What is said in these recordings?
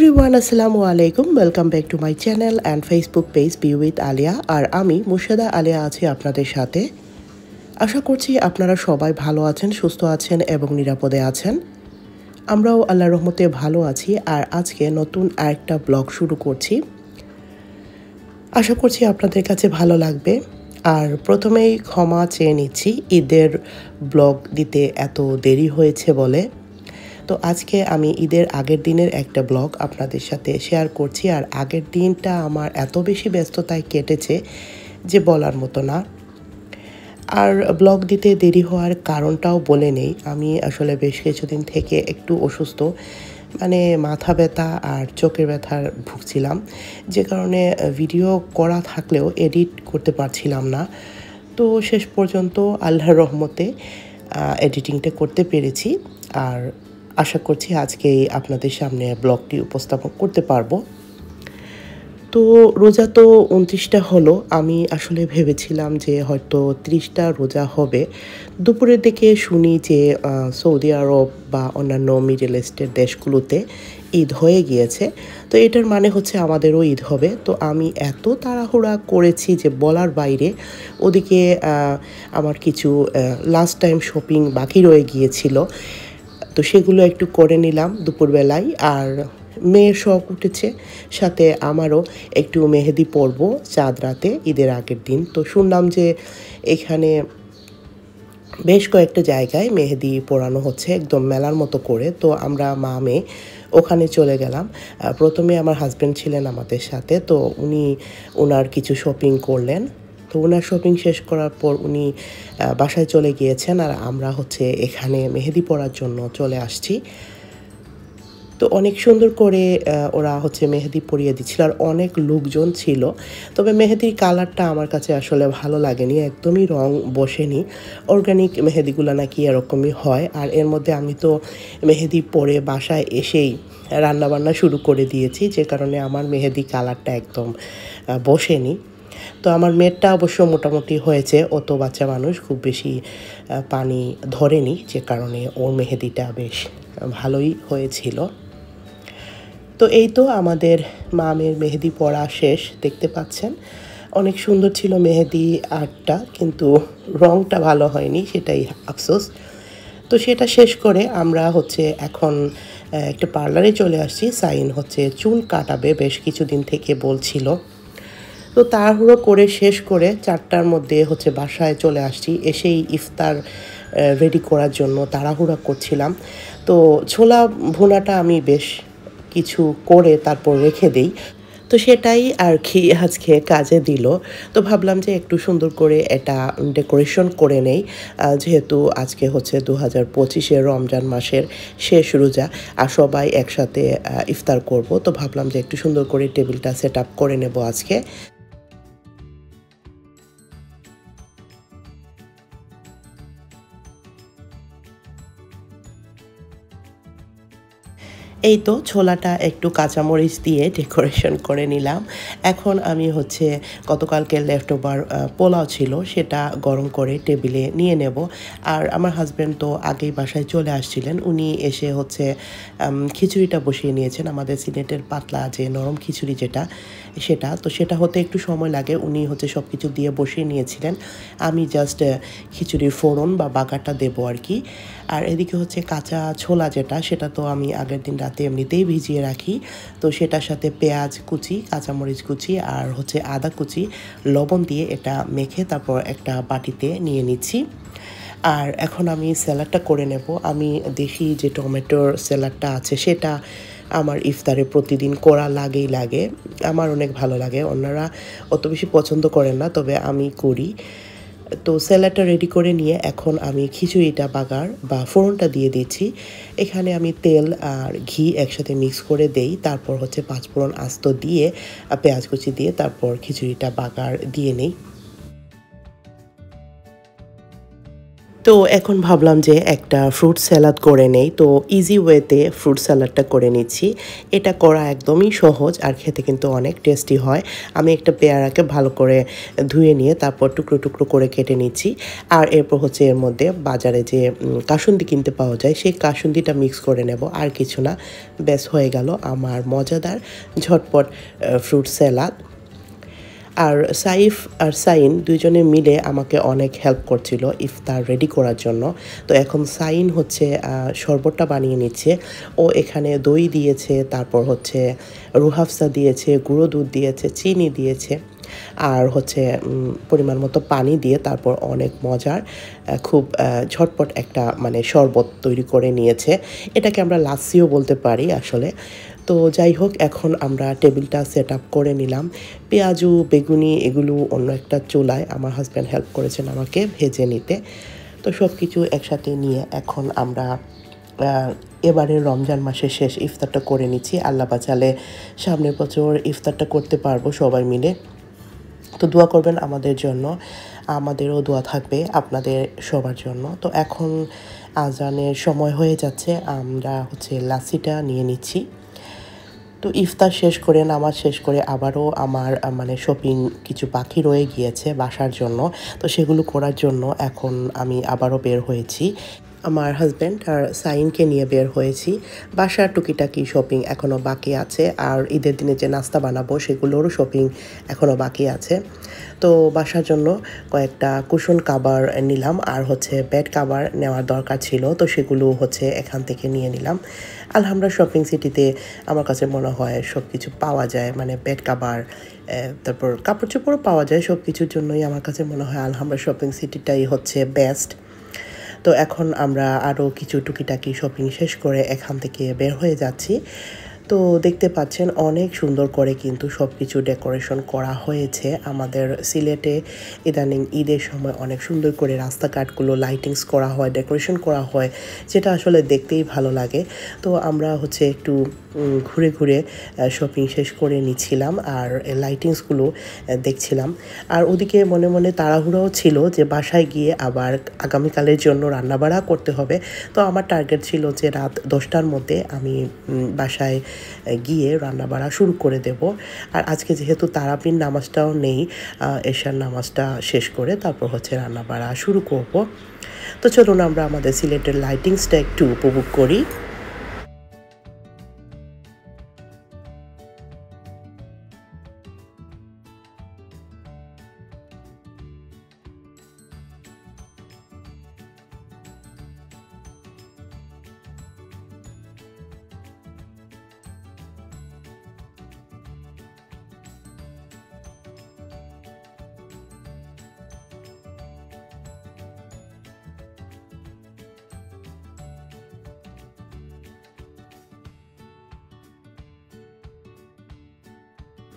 Everyone আসসালামু আলাইকুম welcome back to my channel and Facebook page be with Aliya. আর আমি মুর্শেদা আলিয়া আছি আপনাদের সাথে। আশা করছি আপনারা সবাই ভালো আছেন, সুস্থ আছেন এবং নিরাপদে আছেন। আমরাও আল্লাহর রহমতে ভালো আছি। আর আজকে নতুন আরেকটা ব্লগ শুরু করছি, আশা করছি আপনাদের কাছে ভালো লাগবে। আর প্রথমেই ক্ষমা চেয়ে নিচ্ছি ঈদের ব্লগ দিতে এত দেরি হয়েছে বলে। তো আজকে আমি ঈদের আগের দিনের একটা ব্লগ আপনাদের সাথে শেয়ার করছি। আর আগের দিনটা আমার এত বেশি ব্যস্ততায় কেটেছে যে বলার মতো না। আর ব্লগ দিতে দেরি হওয়ার কারণটাও বলে নেই। আমি আসলে বেশ কিছুদিন থেকে একটু অসুস্থ, মানে মাথা ব্যথা আর চোখের ব্যথার ভুগছিলাম, যে কারণে ভিডিও করা থাকলেও এডিট করতে পারছিলাম না। তো শেষ পর্যন্ত আল্লাহর রহমতে এডিটিংটা করতে পেরেছি। আর আশা করছি আজকেই আপনাদের সামনে ব্লগটি উপস্থাপন করতে পারবো। তো রোজা তো 29টা হলো। আমি আসলে ভেবেছিলাম যে হয়তো 30টা রোজা হবে। দুপুরের দিকে শুনি যে সৌদি আরব বা অন্যান্য মিডল ইস্টের দেশগুলোতে ঈদ হয়ে গিয়েছে। তো এটার মানে হচ্ছে আমাদেরও ঈদ হবে। তো আমি এত তাড়াহুড়া করেছি যে বলার বাইরে। ওদিকে আমার কিছু লাস্ট টাইম শপিং বাকি রয়ে গিয়েছিল, তো সেগুলো একটু করে নিলাম দুপুরবেলায়। আর মেয়ের শখ উঠেছে, সাথে আমারও একটু মেহেদি পরবো চাঁদ রাতে ঈদের আগের দিন। তো শুনলাম যে এখানে বেশ কয়েকটা জায়গায় মেহেদি পোড়ানো হচ্ছে একদম মেলার মতো করে। তো আমরা মা মেয়ে ওখানে চলে গেলাম। প্রথমে আমার হাজব্যান্ড ছিলেন আমাদের সাথে, তো উনি ওনার কিছু শপিং করলেন। তো ওনার শপিং শেষ করার পর উনি বাসায় চলে গিয়েছেন, আর আমরা হচ্ছে এখানে মেহেদি পরার জন্য চলে আসছি। তো অনেক সুন্দর করে ওরা হচ্ছে মেহেদি পরিয়ে দিচ্ছিল, আর অনেক লোকজন ছিল। তবে মেহেদির কালারটা আমার কাছে আসলে ভালো লাগেনি, একদমই রং বসেনি। অর্গানিক মেহেদিগুলো নাকি এরকমই হয়। আর এর মধ্যে আমি তো মেহেদি পরে বাসায় এসেই রান্নাবান্না শুরু করে দিয়েছি, যে কারণে আমার মেহেদি কালারটা একদম বসেনি। তো আমার মেয়েরটা অবশ্য মোটামুটি হয়েছে, ও তো বাচ্চা মানুষ, খুব বেশি পানি ধরেনি, যে কারণে ওর মেহেদিটা বেশ ভালোই হয়েছিল। তো এই তো আমাদের মামের মেহেদি পরা শেষ, দেখতে পাচ্ছেন অনেক সুন্দর ছিল মেহেদি আর্টটা, কিন্তু রংটা ভালো হয়নি, সেটাই আফসোস। তো সেটা শেষ করে আমরা হচ্ছে এখন একটা পার্লারে চলে আসছি। সাইন হচ্ছে চুল কাটাবে, বেশ কিছুদিন থেকে বলছিল। তো তাড়াহুড়ো করে শেষ করে 4টার মধ্যে হচ্ছে বাসায় চলে আসছি। এসেই ইফতার রেডি করার জন্য তাড়াহুড়া করছিলাম। তো ছোলা ভুনাটা আমি বেশ কিছু করে তারপর রেখে দেই, তো সেটাই আর কি আজকে কাজে দিল। তো ভাবলাম যে একটু সুন্দর করে এটা ডেকোরেশন করে নেই, যেহেতু আজকে হচ্ছে 2025-এর রমজান মাসের শেষ রোজা, আর সবাই একসাথে ইফতার করব। তো ভাবলাম যে একটু সুন্দর করে টেবিলটা সেট আপ করে নেব আজকে। এই তো ছোলাটা একটু কাঁচামরিচ দিয়ে ডেকোরেশন করে নিলাম। এখন আমি হচ্ছে গতকালকে লেফট ওভার পোলাও ছিল, সেটা গরম করে টেবিলে নিয়ে নেব। আর আমার হাজব্যান্ড তো আগেই বাসায় চলে আসছিলেন, উনি এসে হচ্ছে খিচুড়িটা বসিয়ে নিয়েছেন, আমাদের সিলেটের পাতলা যে নরম খিচুড়ি যেটা, সেটা তো সেটা হতে একটু সময় লাগে। উনি হচ্ছে সব কিছু দিয়ে বসিয়ে নিয়েছিলেন, আমি জাস্ট খিচুড়ির ফোড়ন বা বাগারটা দেবো আর কি। আর এদিকে হচ্ছে কাঁচা ছোলা যেটা, সেটা তো আমি আগের দিন রাতে এমনিতেই ভিজিয়ে রাখি। তো সেটার সাথে পেঁয়াজ কুচি, কাঁচামরিচ কুচি আর হচ্ছে আদা কুচি, লবণ দিয়ে এটা মেখে তারপর একটা বাটিতে নিয়ে নিচ্ছি। আর এখন আমি স্যালাডটা করে নেব। আমি দেখি যে টমেটোর স্যালাডটা আছে, সেটা আমার ইফতারে প্রতিদিন করা লাগে। আমার অনেক ভালো লাগে, অন্যরা অত বেশি পছন্দ করেন না, তবে আমি করি। তো স্যালাডটা রেডি করে নিয়ে এখন আমি খিচুড়িটা বাগার বা ফোড়নটা দিয়ে দিচ্ছি। এখানে আমি তেল আর ঘি একসাথে মিক্স করে দেই, তারপর হচ্ছে পাঁচফোড়ন আস্ত দিয়ে পেঁয়াজ কুচি দিয়ে তারপর খিচুড়িটা বাগার দিয়ে নেই। তো এখন ভাবলাম যে একটা ফ্রুট স্যালাড করে নেই, তো ইজি ওয়েতে ফ্রুট স্যালাডটা করে নিচ্ছি। এটা করা একদমই সহজ আর খেতে কিন্তু অনেক টেস্টি হয়। আমি একটা পেয়ারাকে ভালো করে ধুয়ে নিয়ে তারপর টুকরো টুকরো করে কেটে নিচ্ছি। আর এরপর হচ্ছে এর মধ্যে বাজারে যে কাসুন্দি কিনতে পাওয়া যায় সেই কাসুন্দিটা মিক্স করে নেব, আর কিছু না। ব্যাস হয়ে গেল আমার মজাদার ঝটপট ফ্রুট স্যালাড। আর সাইফ আর সাইন দুইজনে মিলে আমাকে অনেক হেল্প করছিল ইফতার রেডি করার জন্য। তো এখন সাইন হচ্ছে শরবতটা বানিয়ে নিচ্ছে। ও এখানে দই দিয়েছে, তারপর হচ্ছে রুহাফসা দিয়েছে, গুঁড়ো দুধ দিয়েছে, চিনি দিয়েছে, আর হচ্ছে পরিমাণ মতো পানি দিয়ে তারপর অনেক মজার খুব ঝটপট একটা মানে শরবত তৈরি করে নিয়েছে। এটাকে আমরা লাস্সিও বলতে পারি আসলে। তো যাই হোক, এখন আমরা টেবিলটা সেট আপ করে নিলাম। পেঁয়াজু বেগুনি এগুলো অন্য একটা চুলায় আমার হাজব্যান্ড হেল্প করেছেন আমাকে ভেজে নিতে। তো সব কিছু একসাথে নিয়ে এখন আমরা এবারে রমজান মাসের শেষ ইফতারটা করে নিচ্ছি। আল্লাহ বাঁচালে সামনের বছর ইফতারটা করতে পারবো সবাই মিলে। তো দোয়া করবেন আমাদের জন্য, আমাদেরও দোয়া থাকবে আপনাদের সবার জন্য। তো এখন আজানের সময় হয়ে যাচ্ছে, আমরা হচ্ছে লাসিটা নিয়ে নিচ্ছি। তো ইফতার শেষ করে নামাজ শেষ করে আবারও আমার মানে শপিং কিছু বাকি রয়ে গিয়েছে বাসার জন্য। তো সেগুলো করার জন্য এখন আমি আবারও বের হয়েছি। আমার হাজব্যান্ড আর সাইনকে নিয়ে বের হয়েছি। বাসার টুকিটাকি শপিং এখনও বাকি আছে, আর ঈদের দিনে যে নাস্তা বানাবো সেগুলোরও শপিং এখনও বাকি আছে। তো বাসার জন্য কয়েকটা কুশন কাভার নিলাম, আর হচ্ছে বেড কাভার নেওয়ার দরকার ছিল, তো সেগুলো হচ্ছে এখান থেকে নিয়ে নিলাম। আলহামরা শপিং সিটিতে আমার কাছে মনে হয় সব কিছু পাওয়া যায়, মানে বেড কাভার, তারপর কাপড় চোপড়ও পাওয়া যায়। সব কিছুর জন্যই আমার কাছে মনে হয় আলহামরা শপিং সিটিটাই হচ্ছে বেস্ট। তো এখন আমরা আরও কিছু টুকিটাকি শপিং শেষ করে এখান থেকে বের হয়ে যাচ্ছি। তো দেখতে পাচ্ছেন অনেক সুন্দর করে কিন্তু সব কিছু ডেকোরেশন করা হয়েছে। আমাদের সিলেটে ইদানিং ঈদের সময় অনেক সুন্দর করে রাস্তাঘাটগুলো লাইটিংস করা হয়, ডেকোরেশন করা হয়, যেটা আসলে দেখতেই ভালো লাগে। তো আমরা হচ্ছে একটু ঘুরে ঘুরে শপিং শেষ করে নিচ্ছিলাম আর লাইটিংসগুলো দেখছিলাম। আর ওদিকে মনে মনে তাড়াহুড়োও ছিল যে বাসায় গিয়ে আবার আগামীকালের জন্য রান্নাবাড়া করতে হবে। তো আমার টার্গেট ছিল যে রাত 10টার মধ্যে আমি বাসায় গিয়ে রান্নাবাড়া শুরু করে দেব। আর আজকে যেহেতু তারাবির নামাজটাও নেই, এশার নামাজটা শেষ করে তারপর হচ্ছে রান্নাবাড়া শুরু করব। তো চলুন আমরা আমাদের সিলেটের লাইটিংসটা একটু উপভোগ করি।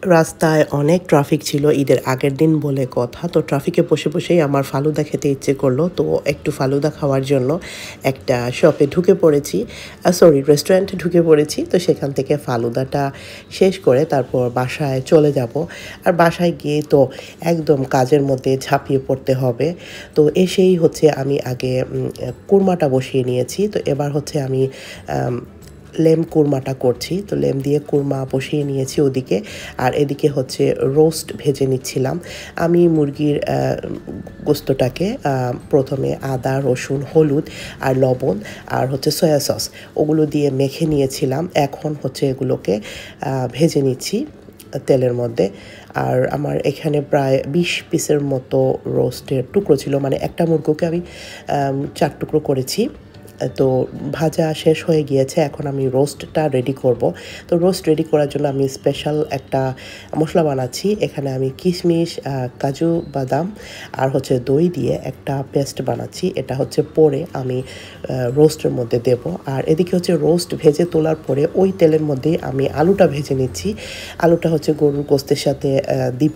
রাস্তায় অনেক ট্রাফিক ছিল ঈদের আগের দিন বলে কথা। তো ট্রাফিকে বসে বসেই আমার ফালুদা খেতে ইচ্ছে করলো, তো একটু ফালুদা খাওয়ার জন্য একটা শপে ঢুকে পড়েছি, রেস্টুরেন্টে ঢুকে পড়েছি। তো সেখান থেকে ফালুদাটা শেষ করে তারপর বাসায় চলে যাব। আর বাসায় গিয়ে তো একদম কাজের মধ্যে ঝাঁপিয়ে পড়তে হবে। তো এসেই হচ্ছে আমি আগে কুরমাটা বসিয়ে নিয়েছি। তো এবার হচ্ছে আমি লেম কুরমাটা করছি। তো লেম দিয়ে কুরমা বসিয়ে নিয়েছি ওদিকে, আর এদিকে হচ্ছে রোস্ট ভেজে নিচ্ছিলাম। আমি মুরগির গোস্তটাকে প্রথমে আদা রসুন হলুদ আর লবণ আর হচ্ছে সয়া সস ওগুলো দিয়ে মেখে নিয়েছিলাম। এখন হচ্ছে এগুলোকে ভেজে নিচ্ছি তেলের মধ্যে। আর আমার এখানে প্রায় 20 পিসের মতো রোস্টের টুকরো ছিল, মানে একটা মুরগিকে আমি 4 টুকরো করেছি। তো ভাজা শেষ হয়ে গিয়েছে, এখন আমি রোস্টটা রেডি করব। তো রোস্ট রেডি করার জন্য আমি স্পেশাল একটা মশলা বানাচ্ছি। এখানে আমি কিশমিশ, কাজু বাদাম আর হচ্ছে দই দিয়ে একটা পেস্ট বানাচ্ছি। এটা হচ্ছে পরে আমি রোস্টের মধ্যে দেব। আর এদিকে হচ্ছে রোস্ট ভেজে তোলার পরে ওই তেলের মধ্যে আমি আলুটা ভেজে নিচ্ছি। আলুটা হচ্ছে গরুর গোস্তের সাথে দিব,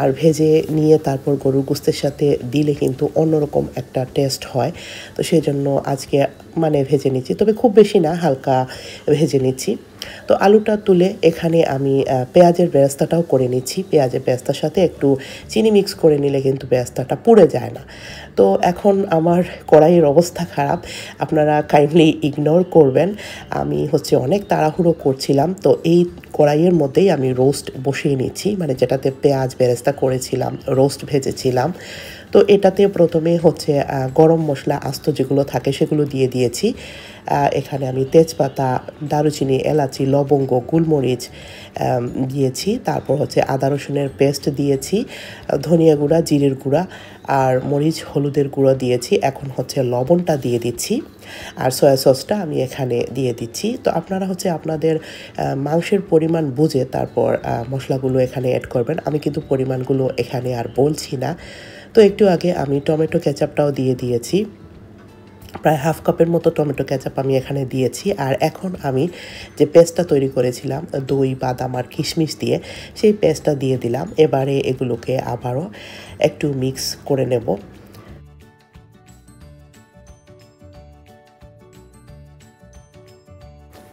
আর ভেজে নিয়ে তারপর গরুর গোস্তের সাথে দিলে কিন্তু অন্যরকম একটা টেস্ট হয়। তো সেই জন্য আজকে মানে ভেজে নিচ্ছি, তবে খুব বেশি না, হালকা ভেজে নিচ্ছি। তো আলুটা তুলে এখানে আমি পেঁয়াজের বেরেস্তাটাও করে নিচ্ছি। পেঁয়াজের বেরেস্তার সাথে একটু চিনি মিক্স করে নিলে কিন্তু বেরেস্তাটা পুড়ে যায় না। তো এখন আমার কড়াইয়ের অবস্থা খারাপ, আপনারা কাইন্ডলি ইগনোর করবেন। আমি অনেক তাড়াহুড়ো করছিলাম, তো এই কড়াইয়ের মধ্যেই আমি রোস্ট বসিয়ে নিচ্ছি, মানে যেটাতে পেঁয়াজ বেরেস্তা করেছিলাম, রোস্ট ভেজেছিলাম। তো এটাতে প্রথমে গরম মশলা আস্ত যেগুলো থাকে সেগুলো দিয়ে দিয়েছি। এখানে আমি তেজপাতা, দারুচিনি, এলাচি, লবঙ্গ, গোলমরিচ দিয়েছি। তারপর আদা রসুনের পেস্ট দিয়েছি, ধনিয়া গুঁড়া, জিরের গুঁড়া আর মরিচ হলুদের গুঁড়ো দিয়েছি। এখন লবণটা দিয়ে দিচ্ছি আর সয়া সসটা আমি এখানে দিয়ে দিচ্ছি। তো আপনারা আপনাদের মাংসের পরিমাণ বুঝে তারপর মশলাগুলো এখানে অ্যাড করবেন। আমি কিন্তু পরিমাণগুলো এখানে আর বলছি না। তো একটু আগে আমি টমেটো কেচাপটাও দিয়ে দিয়েছি, প্রায় হাফ কাপের মতো টমেটো কেচাপ আমি এখানে দিয়েছি। আর এখন আমি যে পেস্টটা তৈরি করেছিলাম দই, বাদাম আর কিশমিশ দিয়ে, সেই পেস্টটা দিয়ে দিলাম। এবারে এগুলোকে আবারও একটু মিক্স করে নেব।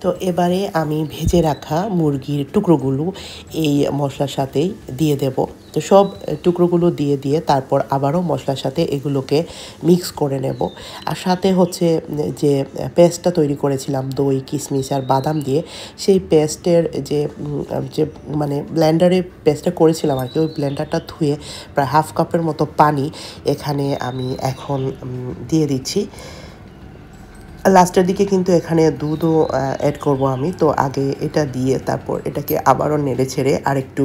তো এবারে আমি ভেজে রাখা মুরগির টুকরোগুলো এই মশলার সাথেই দিয়ে দেব। তো সব টুকরোগুলো দিয়ে তারপর আবারও মশলার সাথে এগুলোকে মিক্স করে নেব। আর সাথে যে পেস্টটা তৈরি করেছিলাম দই, কিশমিশ আর বাদাম দিয়ে, সেই পেস্টের যে মানে ব্লেন্ডারে পেস্টটা করেছিলাম আর কি, ওই ব্লেন্ডারটা ধুয়ে প্রায় হাফ কাপের মতো পানি এখানে আমি এখন দিয়ে দিচ্ছি। লাস্টের দিকে কিন্তু এখানে দুধও অ্যাড করব আমি। তো আগে এটা দিয়ে তারপর এটাকে আবারও নেড়ে ছেড়ে আর একটু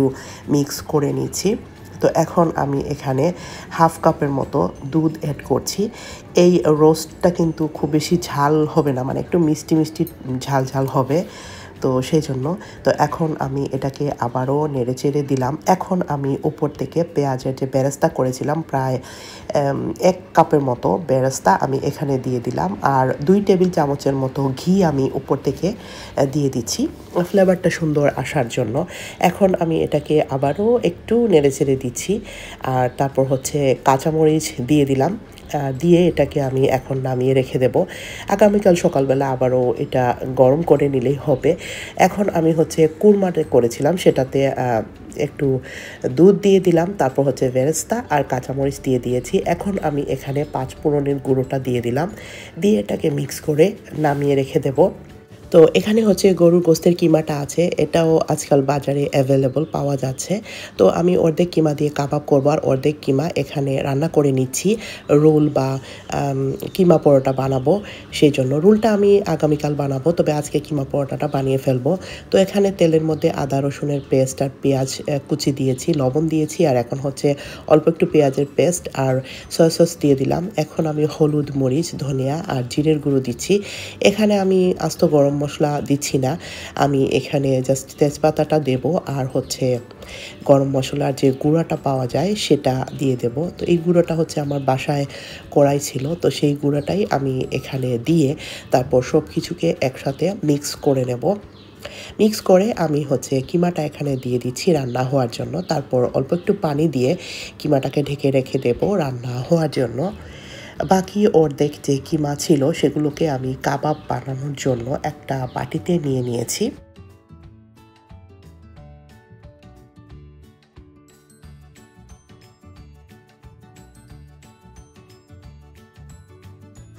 মিক্স করে নিচ্ছি। তো এখন আমি এখানে হাফ কাপের মতো দুধ অ্যাড করছি। এই রোস্টটা কিন্তু খুব বেশি ঝাল হবে না, মানে একটু মিষ্টি মিষ্টি ঝাল ঝাল হবে। তো সেই জন্য তো এখন আমি এটাকে আবারও নেড়ে চেড়ে দিলাম। এখন আমি উপর থেকে পেঁয়াজের যে বেরেস্তা করেছিলাম প্রায় 1 কাপের মতো বেরেস্তা আমি এখানে দিয়ে দিলাম। আর 2 টেবিল চামচের মতো ঘি আমি উপর থেকে দিয়ে দিচ্ছি ফ্লেভারটা সুন্দর আসার জন্য। এখন আমি এটাকে আবারও একটু নেড়ে চেড়ে দিচ্ছি। আর তারপর কাঁচামরিচ দিয়ে দিলাম। দিয়ে এটাকে আমি এখন নামিয়ে রেখে দেব। আগামীকাল সকালবেলা আবারও এটা গরম করে নিলেই হবে। এখন আমি কুরমাটা করেছিলাম, সেটাতে একটু দুধ দিয়ে দিলাম, তারপর বেরেস্তা আর কাঁচামরিচ দিয়ে দিয়েছি। এখন আমি এখানে 5 ফোড়নের গুঁড়োটা দিয়ে দিলাম, দিয়ে এটাকে মিক্স করে নামিয়ে রেখে দেব। তো এখানে গরুর গোস্তের কিমাটা আছে, এটাও আজকাল বাজারে অ্যাভেলেবল পাওয়া যাচ্ছে। তো আমি অর্ধেক কিমা দিয়ে কাবাব করবো আর অর্ধেক কিমা এখানে রান্না করে নিচ্ছি রোল বা কিমা পরোটা বানাবো। সেই জন্য রোলটা আমি আগামীকাল বানাবো, তবে আজকে কিমা পরোটাটা বানিয়ে ফেলবো। তো এখানে তেলের মধ্যে আদা রসুনের পেস্ট আর পেঁয়াজ কুচি দিয়েছি, লবণ দিয়েছি, আর এখন অল্প একটু পেঁয়াজের পেস্ট আর সয়া সস দিয়ে দিলাম। এখন আমি হলুদ, মরিচ, ধনিয়া আর জিরের গুঁড়ো দিচ্ছি। এখানে আমি আস্ত গরম মশলা দিচ্ছি না, আমি এখানে জাস্ট তেজপাতাটা দেব আর গরম মশলার যে গুঁড়োটা পাওয়া যায় সেটা দিয়ে দেব। তো এই গুঁড়োটা আমার বাসায় কড়াই ছিল, তো সেই গুঁড়োটাই আমি এখানে দিয়ে তারপর সব কিছুকে একসাথে মিক্স করে নেব। মিক্স করে আমি কিমাটা এখানে দিয়ে দিচ্ছি রান্না হওয়ার জন্য। তারপর অল্প একটু পানি দিয়ে কিমাটাকে ঢেকে রেখে দেব রান্না হওয়ার জন্য। বাকি অর্ধেক যে কিমা ছিল সেগুলোকে আমি কাবাব বানানোর জন্য একটা বাটিতে নিয়ে নিয়েছি।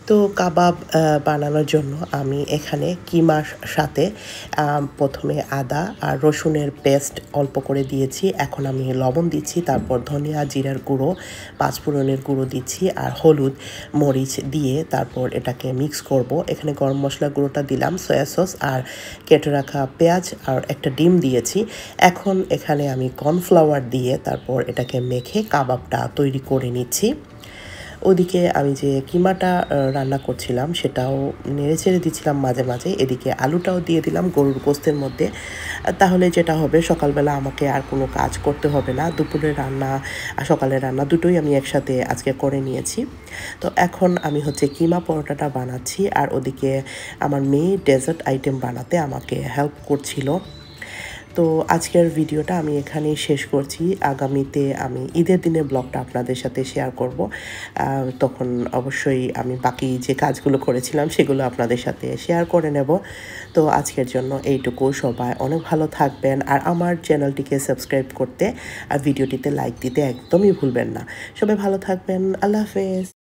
তো কাবাব বানানোর জন্য আমি এখানে কিমার সাথে প্রথমে আদা আর রসুনের পেস্ট অল্প করে দিয়েছি। এখন আমি লবণ দিচ্ছি, তারপর ধনিয়া, জিরার গুঁড়ো, 5 ফোড়নের গুঁড়ো দিচ্ছি আর হলুদ, মরিচ দিয়ে তারপর এটাকে মিক্স করব। এখানে গরম মশলা গুঁড়োটা দিলাম, সয়া সস আর কেটে রাখা পেঁয়াজ আর একটা ডিম দিয়েছি। এখন এখানে আমি কর্নফ্লাওয়ার দিয়ে তারপর এটাকে মেখে কাবাবটা তৈরি করে নিচ্ছি। ওদিকে আমি যে কিমাটা রান্না করছিলাম সেটাও নেড়ে ছেড়ে দিচ্ছিলাম মাঝে মাঝে। এদিকে আলুটাও দিয়ে দিলাম গরুর গোস্তের মধ্যে। তাহলে যেটা হবে, সকালবেলা আমাকে আর কোনো কাজ করতে হবে না। দুপুরের রান্না আর সকালের রান্না দুটোই আমি একসাথে আজকে করে নিয়েছি। তো এখন আমি কিমা পরোটাটা বানাচ্ছি আর ওদিকে আমার মেয়ে ডেজার্ট আইটেম বানাতে আমাকে হেল্প করছিল। তো আজকের ভিডিওটা আমি এখানেই শেষ করছি। আগামীতে আমি ঈদের দিনে ব্লগটা আপনাদের সাথে শেয়ার করব। তখন অবশ্যই আমি বাকি যে কাজগুলো করেছিলাম সেগুলো আপনাদের সাথে শেয়ার করে নেব। তো আজকের জন্য এইটুকু। সবাই অনেক ভালো থাকবেন আর আমার চ্যানেলটিকে সাবস্ক্রাইব করতে আর ভিডিওটিতে লাইক দিতে একদমই ভুলবেন না। সবাই ভালো থাকবেন। আল্লাহ হাফেজ।